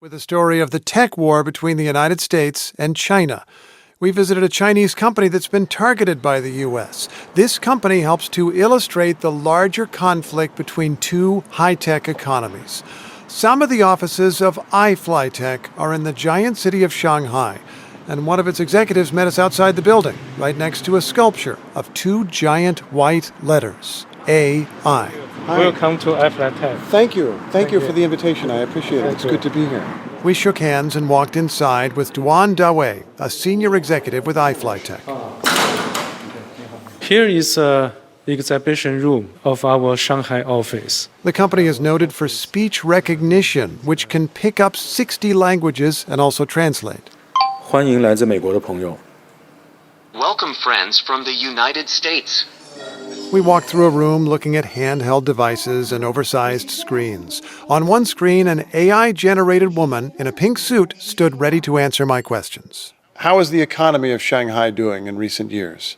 with a story of the tech war between the United States and China. We visited a Chinese company that's been targeted by the U.S. This company helps to illustrate the larger conflict between two high-tech economies. Some of the offices of iFlyTech are in the giant city of Shanghai, and one of its executives met us outside the building, right next to a sculpture of two giant white letters, AI. Welcome to iFlyTech. Thank you. Thank you for the invitation. I appreciate it. It's good to be here. We shook hands and walked inside with Duan Dawei, a senior executive with iFlyTech. Here is the exhibition room of our Shanghai office. The company is noted for speech recognition, which can pick up 60 languages and also translate. 欢迎来自美国的朋友。 Welcome, friends from the United States. We walked through a room looking at handheld devices and oversized screens. On one screen, an AI-generated woman in a pink suit stood ready to answer my questions. How is the economy of Shanghai doing in recent years?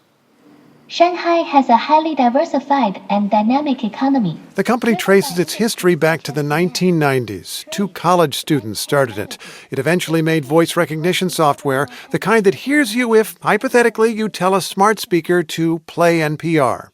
Shanghai has a highly diversified and dynamic economy. The company traces its history back to the 1990s. Two college students started it. It eventually made voice recognition software, the kind that hears you if, hypothetically, you tell a smart speaker to play NPR.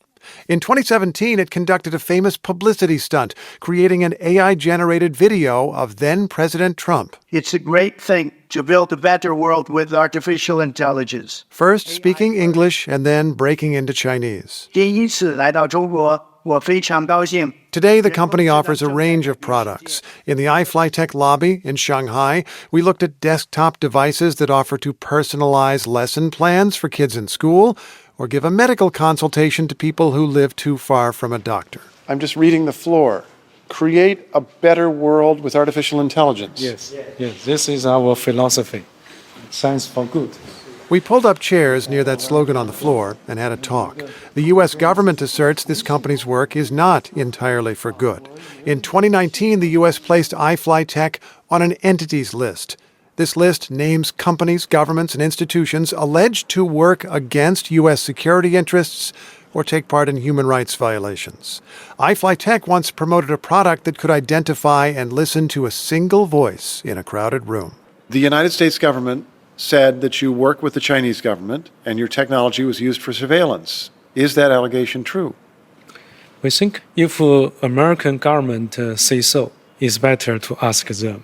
In 2017, it conducted a famous publicity stunt, creating an AI-generated video of then-President Trump. It's a great thing to build a better world with artificial intelligence. First speaking English and then breaking into Chinese. 第一次来到中国，我非常高兴。 Today, the company offers a range of products. In the iFlyTech lobby in Shanghai, we looked at desktop devices that offer to personalize lesson plans for kids in school or give a medical consultation to people who live too far from a doctor. I'm just reading the floor. Create a better world with artificial intelligence. Yes, this is our philosophy. Science for good. We pulled up chairs near that slogan on the floor and had a talk. The U.S. government asserts this company's work is not entirely for good. In 2019, the U.S. placed iFlyTech on an entities list. This list names companies, governments, and institutions alleged to work against U.S. security interests or take part in human rights violations. iFlyTech once promoted a product that could identify and listen to a single voice in a crowded room. The United States government said that you work with the Chinese government and your technology was used for surveillance. Is that allegation true? We think if American government say so, it's better to ask them.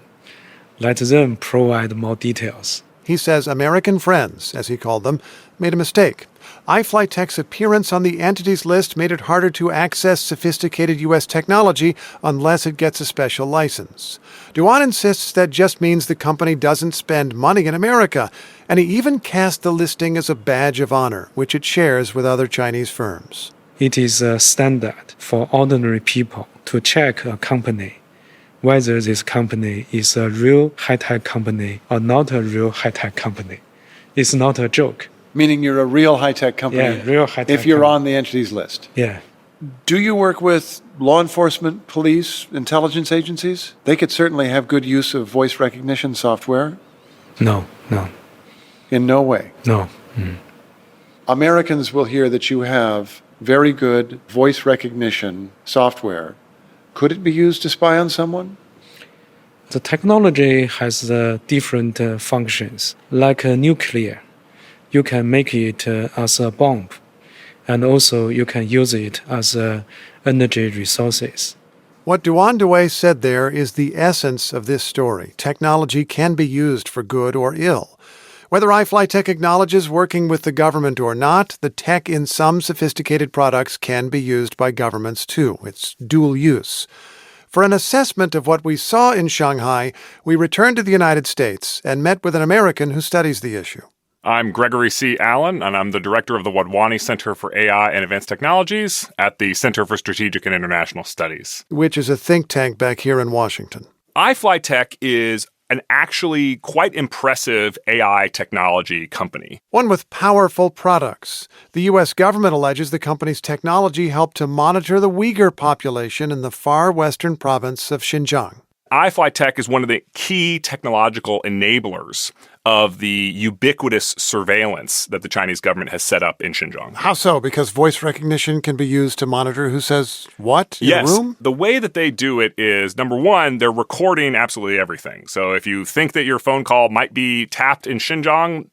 Let them provide more details. He says American friends, as he called them, made a mistake. iFlyTech's appearance on the entities list made it harder to access sophisticated U.S. technology unless it gets a special license. Duan insists that just means the company doesn't spend money in America, and he even cast the listing as a badge of honor, which it shares with other Chinese firms. It is a standard for ordinary people to check a company, whether this company is a real high-tech company or not a real high-tech company. It's not a joke. Meaning you're a real high-tech company? Yeah, real high-tech if you're company. on the entities list? Yeah. Do you work with law enforcement, police, intelligence agencies? They could certainly have good use of voice recognition software. No. In no way? No. Americans will hear that you have very good voice recognition software. Could it be used to spy on someone? The technology has different functions, like nuclear. You can make it as a bomb, and also you can use it as energy resources. What Duan Dawei said there is the essence of this story. Technology can be used for good or ill. Whether iFlyTech acknowledges working with the government or not, the tech in some sophisticated products can be used by governments too. It's dual use. For an assessment of what we saw in Shanghai, we returned to the United States and met with an American who studies the issue. I'm Gregory C. Allen, and I'm the director of the Wadhwani Center for AI and Advanced Technologies at the Center for Strategic and International Studies, which is a think tank back here in Washington. iFlyTech is an actually quite impressive AI technology company. One with powerful products. The U.S. government alleges the company's technology helped to monitor the Uyghur population in the far western province of Xinjiang. iFlyTech is one of the key technological enablers of the ubiquitous surveillance that the Chinese government has set up in Xinjiang. How so? Because voice recognition can be used to monitor who says what in a room? The way that they do it is, number one, they're recording absolutely everything. So if you think that your phone call might be tapped in Xinjiang,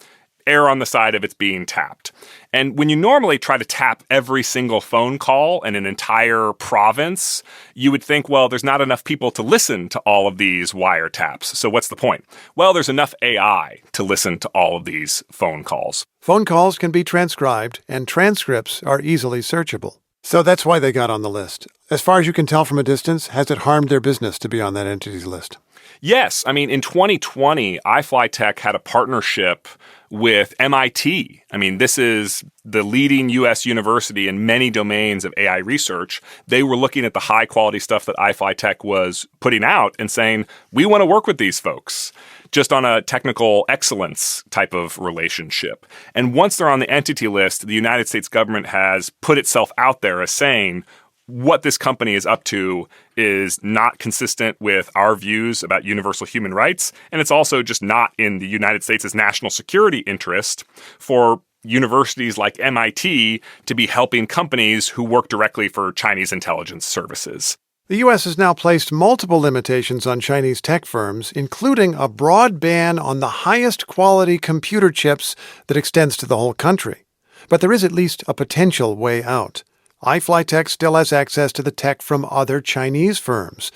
err on the side of it's being tapped. And when you normally try to tap every single phone call in an entire province, you would think, well, there's not enough people to listen to all of these wiretaps. So what's the point? Well, there's enough AI to listen to all of these phone calls. Phone calls can be transcribed, and transcripts are easily searchable. So that's why they got on the list. As far as you can tell from a distance, has it harmed their business to be on that entity's list? Yes. I mean, in 2020, iFlyTech had a partnership with MIT. I mean, this is the leading U.S. university in many domains of AI research. They were looking at the high quality stuff that iFlyTech was putting out and saying, we want to work with these folks, just on a technical excellence type of relationship. And once they're on the entity list, the United States government has put itself out there as saying, what this company is up to is not consistent with our views about universal human rights, and it's also just not in the United States' national security interest for universities like MIT to be helping companies who work directly for Chinese intelligence services. The U.S. has now placed multiple limitations on Chinese tech firms, including a broad ban on the highest quality computer chips that extends to the whole country. But there is at least a potential way out. iFlyTech still has access to the tech from other Chinese firms.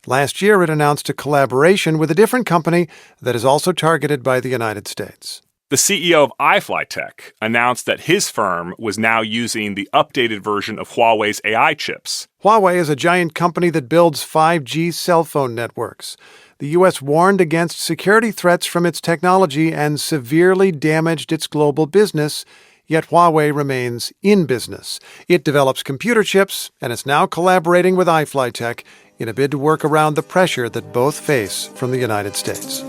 Last year, it announced a collaboration with a different company that is also targeted by the United States. The CEO of iFlyTech announced that his firm was now using the updated version of Huawei's AI chips. Huawei is a giant company that builds 5G cell phone networks. The U.S. warned against security threats from its technology and severely damaged its global business. Yet Huawei remains in business. It develops computer chips, and is now collaborating with iFlyTech in a bid to work around the pressure that both face from the United States.